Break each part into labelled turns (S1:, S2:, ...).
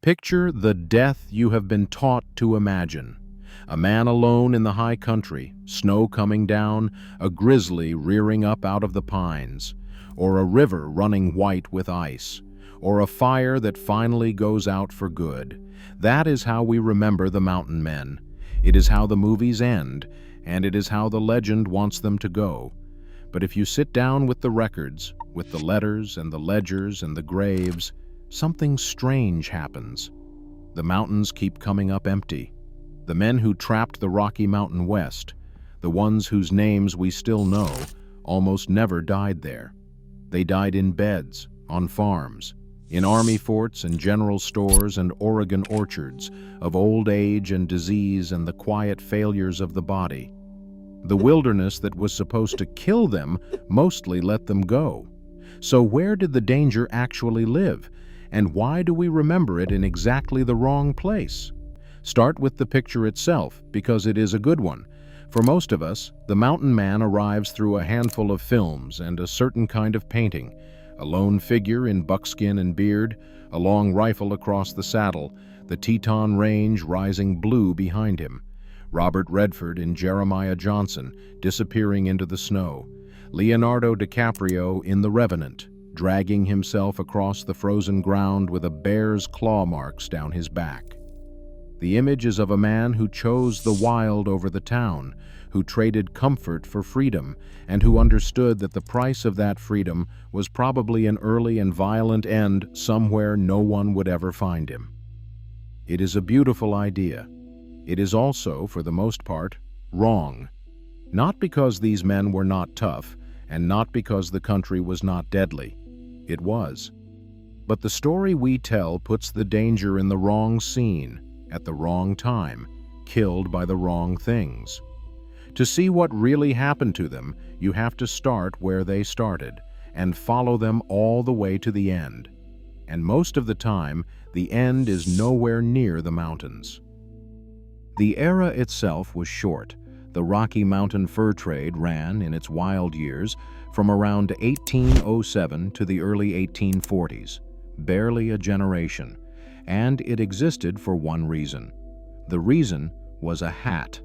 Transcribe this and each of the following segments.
S1: Picture the death you have been taught to imagine. A man alone in the high country, snow coming down, a grizzly rearing up out of the pines, or a river running white with ice, or a fire that finally goes out for good. That is how we remember the mountain men. It is how the movies end, and it is how the legend wants them to go. But if you sit down with the records, with the letters and the ledgers and the graves, something strange happens. The mountains keep coming up empty. The men who trapped the Rocky Mountain West, the ones whose names we still know, almost never died there. They died in beds, on farms, in army forts and general stores and Oregon orchards, of old age and disease and the quiet failures of the body. The wilderness that was supposed to kill them mostly let them go. So where did the danger actually live? And why do we remember it in exactly the wrong place? Start with the picture itself, because it is a good one. For most of us, the mountain man arrives through a handful of films and a certain kind of painting. A lone figure in buckskin and beard, a long rifle across the saddle, the Teton Range rising blue behind him. Robert Redford in Jeremiah Johnson, disappearing into the snow. Leonardo DiCaprio in The Revenant, dragging himself across the frozen ground with a bear's claw marks down his back. The image is of a man who chose the wild over the town, who traded comfort for freedom, and who understood that the price of that freedom was probably an early and violent end somewhere no one would ever find him. It is a beautiful idea. It is also, for the most part, wrong. Not because these men were not tough, and not because the country was not deadly. It was. But the story we tell puts the danger in the wrong scene, at the wrong time, killed by the wrong things. To see what really happened to them, you have to start where they started, and follow them all the way to the end. And most of the time, the end is nowhere near the mountains. The era itself was short. The Rocky Mountain fur trade ran, in its wild years, from around 1807 to the early 1840s, barely a generation, and it existed for one reason. The reason was a hat.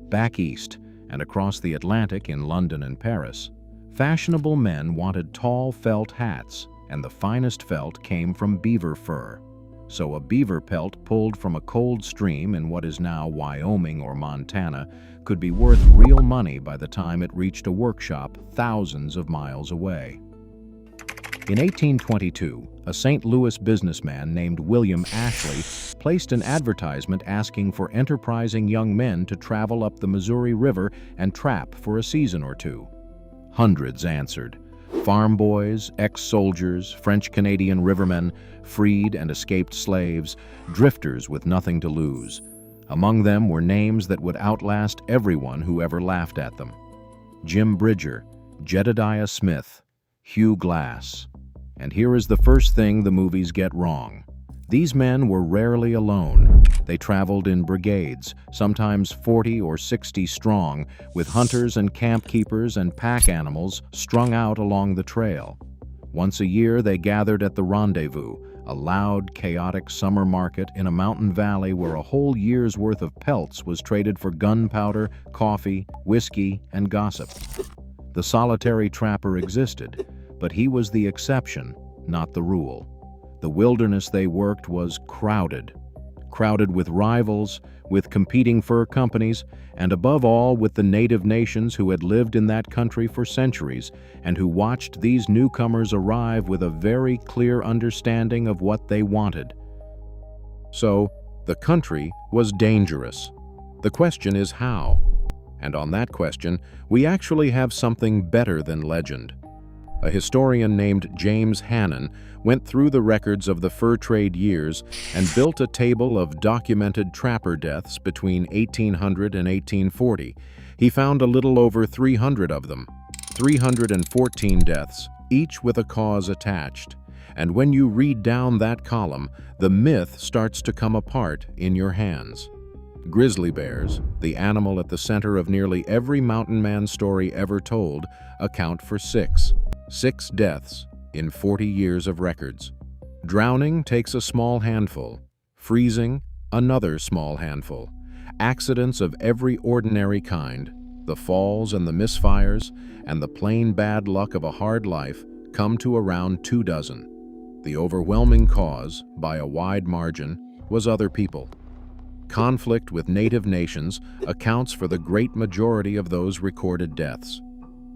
S1: Back east, and across the Atlantic in London and Paris, fashionable men wanted tall felt hats, and the finest felt came from beaver fur. So a beaver pelt pulled from a cold stream in what is now Wyoming or Montana could be worth real money by the time it reached a workshop thousands of miles away. In 1822, a St. Louis businessman named William Ashley placed an advertisement asking for enterprising young men to travel up the Missouri River and trap for a season or two. Hundreds answered. Farm boys, ex-soldiers, French-Canadian rivermen, freed and escaped slaves, drifters with nothing to lose. Among them were names that would outlast everyone who ever laughed at them. Jim Bridger, Jedediah Smith, Hugh Glass. And here is the first thing the movies get wrong. These men were rarely alone. They traveled in brigades, sometimes 40 or 60 strong, with hunters and camp keepers and pack animals strung out along the trail. Once a year they gathered at the Rendezvous, a loud, chaotic summer market in a mountain valley where a whole year's worth of pelts was traded for gunpowder, coffee, whiskey, and gossip. The solitary trapper existed, but he was the exception, not the rule. The wilderness they worked was crowded with rivals, with competing fur companies, and above all with the native nations who had lived in that country for centuries and who watched these newcomers arrive with a very clear understanding of what they wanted. So, the country was dangerous. The question is how? And on that question, we actually have something better than legend. A historian named James Hannon went through the records of the fur trade years and built a table of documented trapper deaths between 1800 and 1840. He found a little over 300 of them, 314 deaths, each with a cause attached. And when you read down that column, the myth starts to come apart in your hands. Grizzly bears, the animal at the center of nearly every mountain man story ever told, account for six deaths in 40 years of records. Drowning takes a small handful, Freezing, another small handful. Accidents of every ordinary kind, the falls and the misfires, and the plain bad luck of a hard life come to around 24. The overwhelming cause, by a wide margin, was other people. Conflict with native nations accounts for the great majority of those recorded deaths.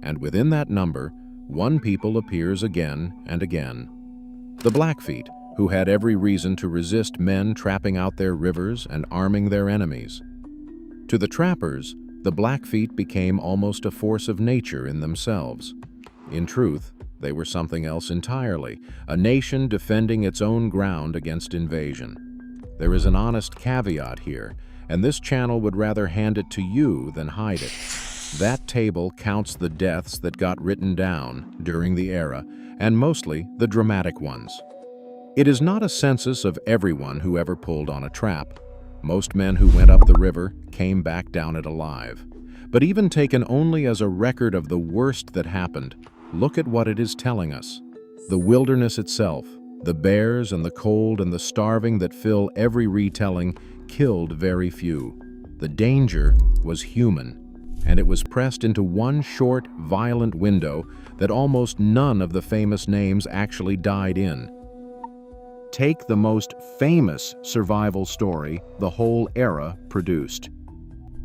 S1: And within that number, one people appears again and again. The Blackfeet, who had every reason to resist men trapping out their rivers and arming their enemies. To the trappers, the Blackfeet became almost a force of nature in themselves. In truth, they were something else entirely, a nation defending its own ground against invasion. There is an honest caveat here, and this channel would rather hand it to you than hide it. That table counts the deaths that got written down during the era, and mostly the dramatic ones. It is not a census of everyone who ever pulled on a trap. Most men who went up the river came back down it alive. But even taken only as a record of the worst that happened, look at what it is telling us. The wilderness itself, the bears and the cold and the starving that fill every retelling, killed very few. The danger was human, and it was pressed into one short, violent window that almost none of the famous names actually died in. Take the most famous survival story the whole era produced.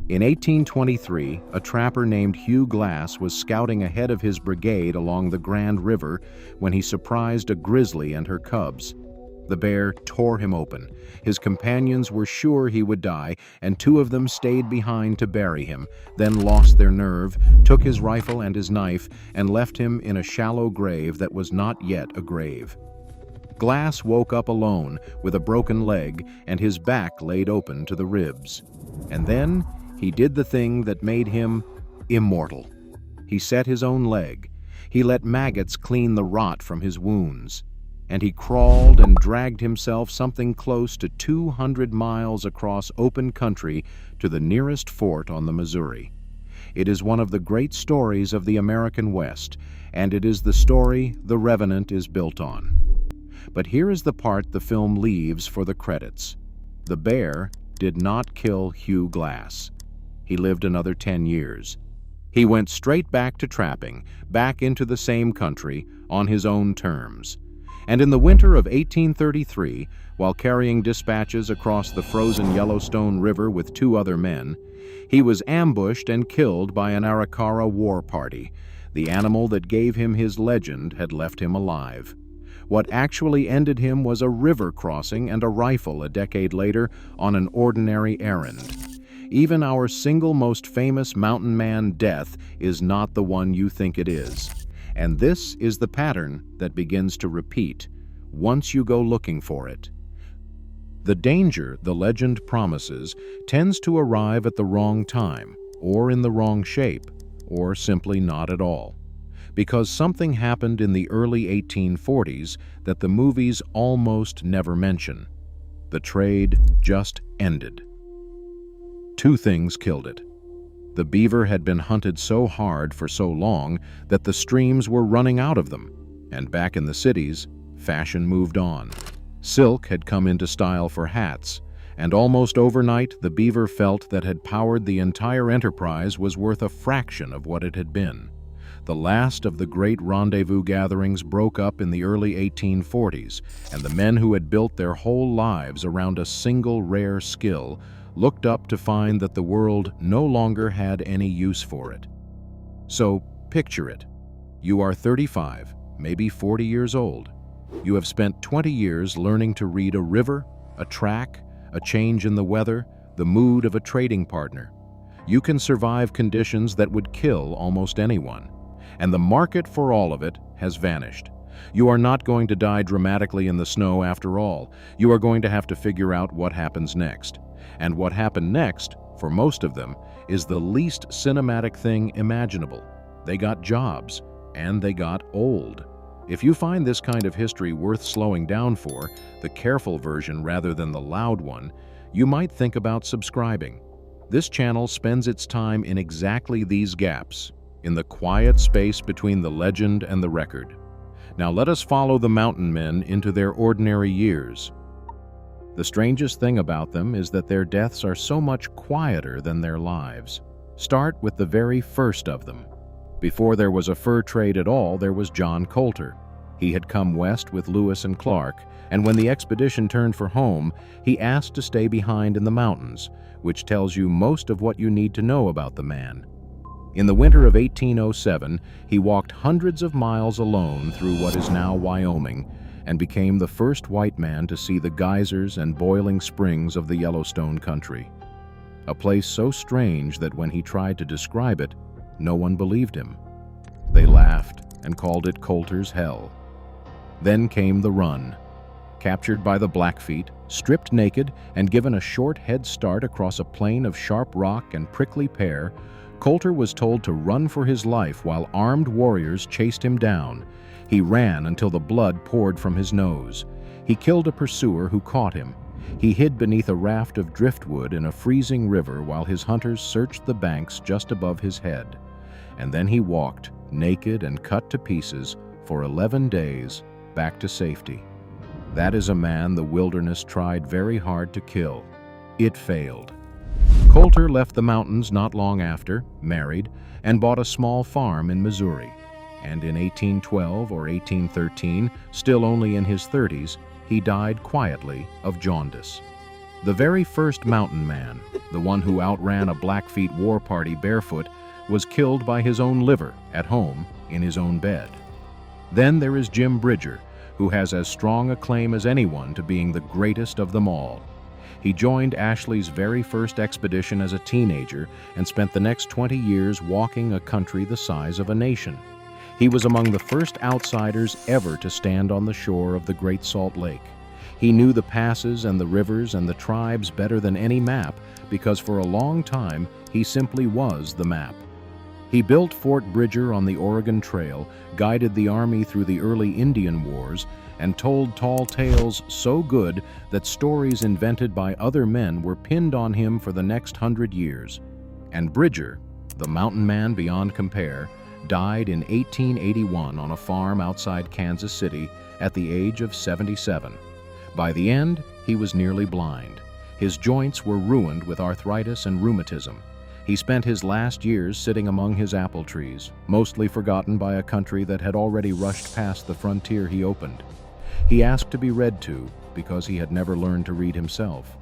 S1: In 1823, a trapper named Hugh Glass was scouting ahead of his brigade along the Grand River when he surprised a grizzly and her cubs. The bear tore him open. His companions were sure he would die, and two of them stayed behind to bury him, then lost their nerve, took his rifle and his knife, and left him in a shallow grave that was not yet a grave. Glass woke up alone, with a broken leg and his back laid open to the ribs. And then he did the thing that made him immortal. He set his own leg. He let maggots clean the rot from his wounds. And he crawled and dragged himself something close to 200 miles across open country to the nearest fort on the Missouri. It is one of the great stories of the American West, and it is the story The Revenant is built on. But here is the part the film leaves for the credits. The bear did not kill Hugh Glass. He lived another 10 years. He went straight back to trapping, back into the same country, on his own terms. And in the winter of 1833, while carrying dispatches across the frozen Yellowstone River with two other men, he was ambushed and killed by an Arikara war party. The animal that gave him his legend had left him alive. What actually ended him was a river crossing and a rifle a decade later on an ordinary errand. Even our single most famous mountain man death is not the one you think it is. And this is the pattern that begins to repeat once you go looking for it. The danger the legend promises tends to arrive at the wrong time, or in the wrong shape, or simply not at all. Because something happened in the early 1840s that the movies almost never mention. The trade just ended. Two things killed it. The beaver had been hunted so hard for so long that the streams were running out of them, and back in the cities, fashion moved on. Silk had come into style for hats, and almost overnight the beaver felt that had powered the entire enterprise was worth a fraction of what it had been. The last of the great rendezvous gatherings broke up in the early 1840s, and the men who had built their whole lives around a single rare skill looked up to find that the world no longer had any use for it. So, picture it. You are 35, maybe 40 years old. You have spent 20 years learning to read a river, a track, a change in the weather, the mood of a trading partner. You can survive conditions that would kill almost anyone. And the market for all of it has vanished. You are not going to die dramatically in the snow after all. You are going to have to figure out what happens next. And what happened next, for most of them, is the least cinematic thing imaginable. They got jobs, and they got old. If you find this kind of history worth slowing down for, the careful version rather than the loud one, you might think about subscribing. This channel spends its time in exactly these gaps, in the quiet space between the legend and the record. Now let us follow the mountain men into their ordinary years. The strangest thing about them is that their deaths are so much quieter than their lives. Start with the very first of them. Before there was a fur trade at all, there was John Colter. He had come west with Lewis and Clark, and when the expedition turned for home, he asked to stay behind in the mountains, which tells you most of what you need to know about the man. In the winter of 1807, he walked hundreds of miles alone through what is now Wyoming and became the first white man to see the geysers and boiling springs of the Yellowstone country. A place so strange that when he tried to describe it, no one believed him. They laughed and called it Colter's Hell. Then came the run. Captured by the Blackfeet, stripped naked, and given a short head start across a plain of sharp rock and prickly pear, Colter was told to run for his life while armed warriors chased him down. He ran until the blood poured from his nose. He killed a pursuer who caught him. He hid beneath a raft of driftwood in a freezing river while his hunters searched the banks just above his head. And then he walked, naked and cut to pieces, for 11 days, back to safety. That is a man the wilderness tried very hard to kill. It failed. Colter left the mountains not long after, married, and bought a small farm in Missouri. And in 1812 or 1813, still only in his 30s, he died quietly of jaundice. The very first mountain man, the one who outran a Blackfeet war party barefoot, was killed by his own liver at home in his own bed. Then there is Jim Bridger, who has as strong a claim as anyone to being the greatest of them all. He joined Ashley's very first expedition as a teenager and spent the next 20 years walking a country the size of a nation. He was among the first outsiders ever to stand on the shore of the Great Salt Lake. He knew the passes and the rivers and the tribes better than any map because for a long time he simply was the map. He built Fort Bridger on the Oregon Trail, guided the army through the early Indian Wars, and told tall tales so good that stories invented by other men were pinned on him for the next 100 years. And Bridger, the mountain man beyond compare, died in 1881 on a farm outside Kansas City at the age of 77. By the end, he was nearly blind. His joints were ruined with arthritis and rheumatism. He spent his last years sitting among his apple trees, mostly forgotten by a country that had already rushed past the frontier he opened. He asked to be read to because he had never learned to read himself.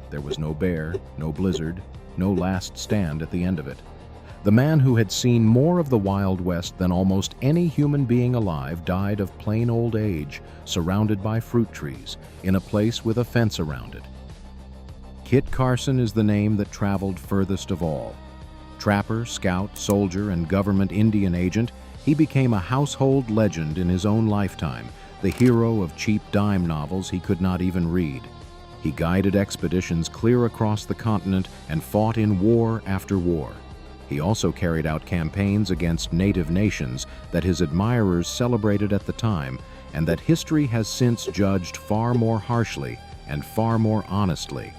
S1: There was no bear, no blizzard, no last stand at the end of it. The man who had seen more of the Wild West than almost any human being alive died of plain old age, surrounded by fruit trees, in a place with a fence around it. Kit Carson is the name that traveled furthest of all. Trapper, scout, soldier, and government Indian agent, he became a household legend in his own lifetime, the hero of cheap dime novels he could not even read. He guided expeditions clear across the continent and fought in war after war. He also carried out campaigns against native nations that his admirers celebrated at the time and that history has since judged far more harshly and far more honestly.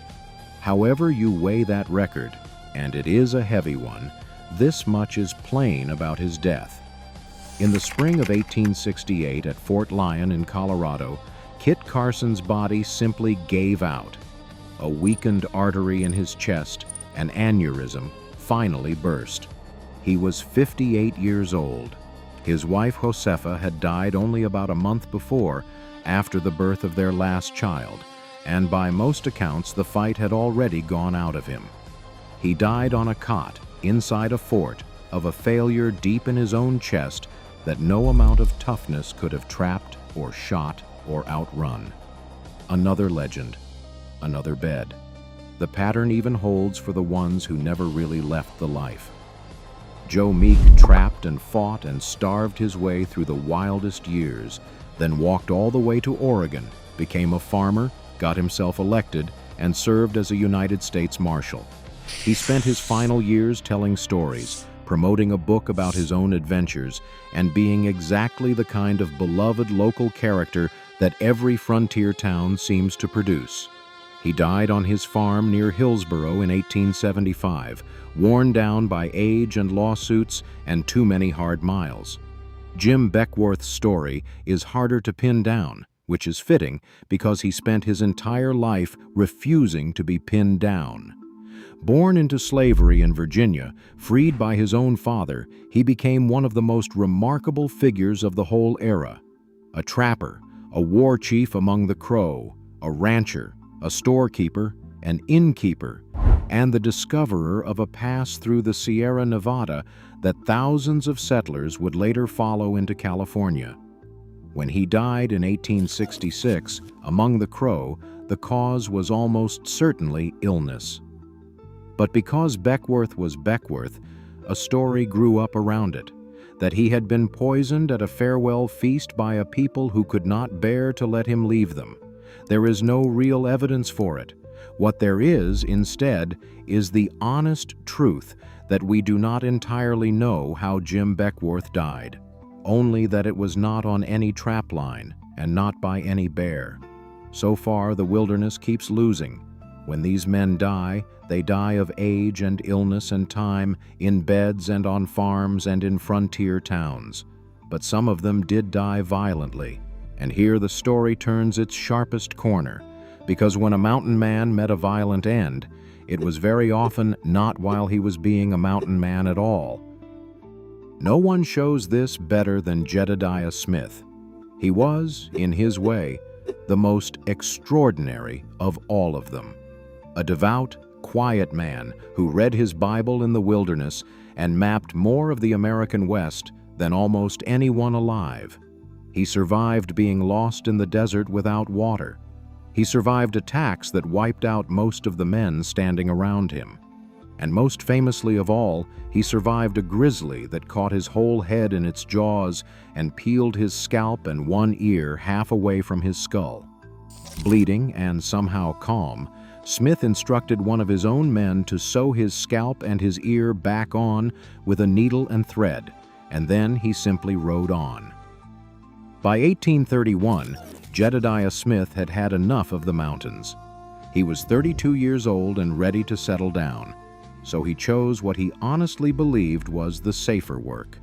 S1: However you weigh that record, and it is a heavy one, this much is plain about his death. In the spring of 1868 at Fort Lyon in Colorado, Kit Carson's body simply gave out. A weakened artery in his chest, an aneurysm, finally burst. He was 58 years old. His wife Josefa had died only about a month before, after the birth of their last child, and by most accounts the fight had already gone out of him. He died on a cot, inside a fort, of a failure deep in his own chest that no amount of toughness could have trapped or shot or outrun. Another legend, another bed. The pattern even holds for the ones who never really left the life. Joe Meek trapped and fought and starved his way through the wildest years, then walked all the way to Oregon, became a farmer, got himself elected, and served as a United States Marshal. He spent his final years telling stories, promoting a book about his own adventures, and being exactly the kind of beloved local character that every frontier town seems to produce. He died on his farm near Hillsboro in 1875, worn down by age and lawsuits and too many hard miles. Jim Beckworth's story is harder to pin down, which is fitting because he spent his entire life refusing to be pinned down. Born into slavery in Virginia, freed by his own father, he became one of the most remarkable figures of the whole era. A trapper, a war chief among the Crow, a rancher, a storekeeper, an innkeeper, and the discoverer of a pass through the Sierra Nevada that thousands of settlers would later follow into California. When he died in 1866, among the Crow, the cause was almost certainly illness. But because Beckwourth was Beckwourth, a story grew up around it, that he had been poisoned at a farewell feast by a people who could not bear to let him leave them. There is no real evidence for it. What there is, instead, is the honest truth that we do not entirely know how Jim Beckwourth died, only that it was not on any trap line and not by any bear. So far, the wilderness keeps losing. When these men die, they die of age and illness and time, in beds and on farms and in frontier towns. But some of them did die violently, and here the story turns its sharpest corner, because when a mountain man met a violent end, it was very often not while he was being a mountain man at all. No one shows this better than Jedediah Smith. He was, in his way, the most extraordinary of all of them. A devout, quiet man who read his Bible in the wilderness and mapped more of the American West than almost anyone alive. He survived being lost in the desert without water. He survived attacks that wiped out most of the men standing around him. And most famously of all, he survived a grizzly that caught his whole head in its jaws and peeled his scalp and one ear half away from his skull. Bleeding and somehow calm, Smith instructed one of his own men to sew his scalp and his ear back on with a needle and thread, and then he simply rode on. By 1831, Jedediah Smith had had enough of the mountains. He was 32 years old and ready to settle down, so he chose what he honestly believed was the safer work.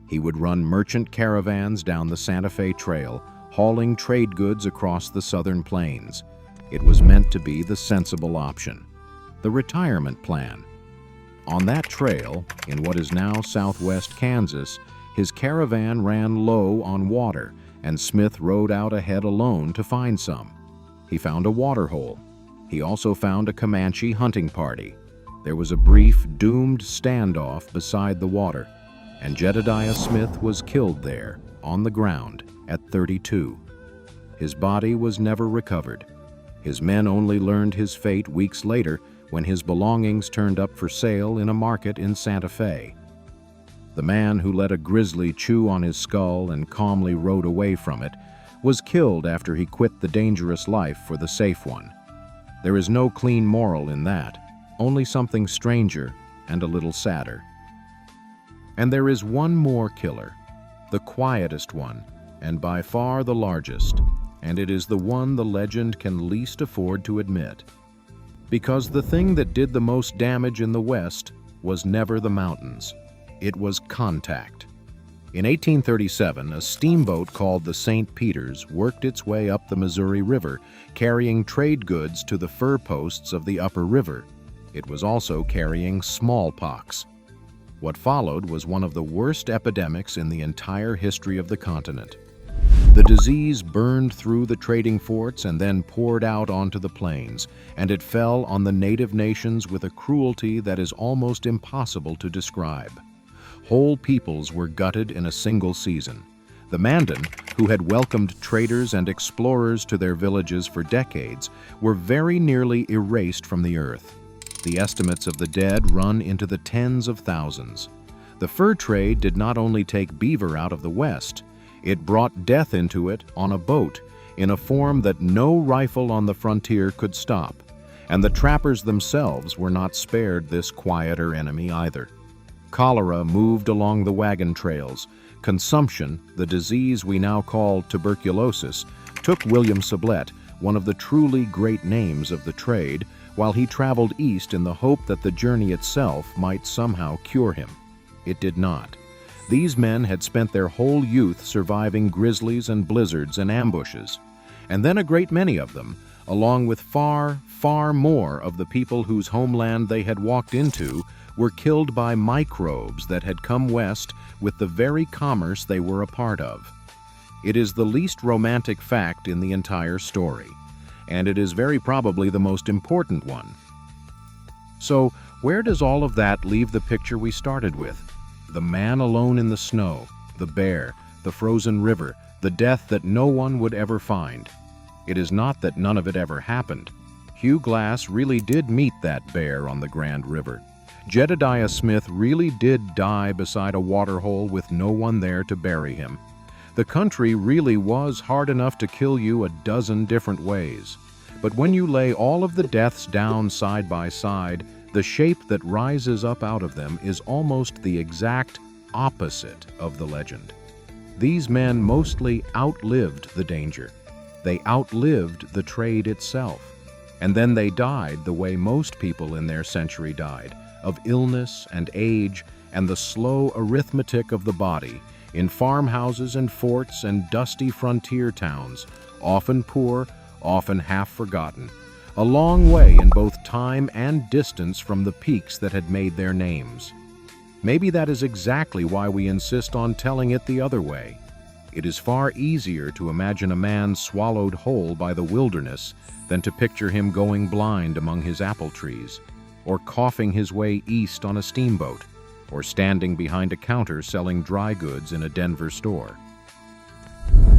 S1: He would run merchant caravans down the Santa Fe Trail, hauling trade goods across the southern plains. It was meant to be the sensible option, the retirement plan. On that trail, in what is now southwest Kansas, his caravan ran low on water, and Smith rode out ahead alone to find some. He found a waterhole. He also found a Comanche hunting party. There was a brief, doomed standoff beside the water, and Jedediah Smith was killed there, on the ground, at 32. His body was never recovered. His men only learned his fate weeks later when his belongings turned up for sale in a market in Santa Fe. The man who let a grizzly chew on his skull and calmly rode away from it was killed after he quit the dangerous life for the safe one. There is no clean moral in that, only something stranger and a little sadder. And there is one more killer, the quietest one, and by far the largest, and it is the one the legend can least afford to admit. Because the thing that did the most damage in the West was never the mountains. It was contact. In 1837, a steamboat called the St. Peter's worked its way up the Missouri River, carrying trade goods to the fur posts of the upper river. It was also carrying smallpox. What followed was one of the worst epidemics in the entire history of the continent. The disease burned through the trading forts and then poured out onto the plains, and it fell on the native nations with a cruelty that is almost impossible to describe. Whole peoples were gutted in a single season. The Mandan, who had welcomed traders and explorers to their villages for decades, were very nearly erased from the earth. The estimates of the dead run into the tens of thousands. The fur trade did not only take beaver out of the West, it brought death into it on a boat in a form that no rifle on the frontier could stop, and the trappers themselves were not spared this quieter enemy either. Cholera moved along the wagon trails. Consumption, the disease we now call tuberculosis, took William Sublette, one of the truly great names of the trade, while he traveled east in the hope that the journey itself might somehow cure him. It did not. These men had spent their whole youth surviving grizzlies and blizzards and ambushes. And then a great many of them, along with far, far more of the people whose homeland they had walked into, were killed by microbes that had come west with the very commerce they were a part of. It is the least romantic fact in the entire story, and it is very probably the most important one. So, where does all of that leave the picture we started with? The man alone in the snow, the bear, the frozen river, the death that no one would ever find. It is not that none of it ever happened. Hugh Glass really did meet that bear on the Grand River. Jedediah Smith really did die beside a waterhole with no one there to bury him. The country really was hard enough to kill you a dozen different ways. But when you lay all of the deaths down side by side, the shape that rises up out of them is almost the exact opposite of the legend. These men mostly outlived the danger. They outlived the trade itself. And then they died the way most people in their century died, of illness and age and the slow arithmetic of the body, in farmhouses and forts and dusty frontier towns, often poor, often half forgotten, a long way in both time and distance from the peaks that had made their names. Maybe that is exactly why we insist on telling it the other way. It is far easier to imagine a man swallowed whole by the wilderness than to picture him going blind among his apple trees, or coughing his way east on a steamboat, or standing behind a counter selling dry goods in a Denver store.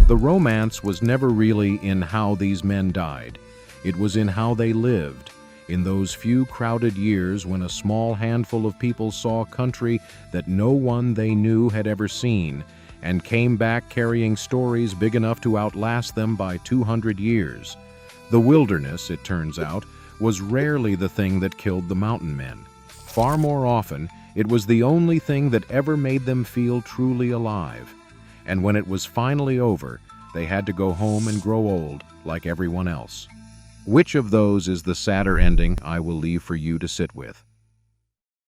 S1: The romance was never really in how these men died. It was in how they lived, in those few crowded years when a small handful of people saw country that no one they knew had ever seen, and came back carrying stories big enough to outlast them by 200 years. The wilderness, it turns out, was rarely the thing that killed the mountain men. Far more often, it was the only thing that ever made them feel truly alive. And when it was finally over, they had to go home and grow old like everyone else. Which of those is the sadder ending I will leave for you to sit with?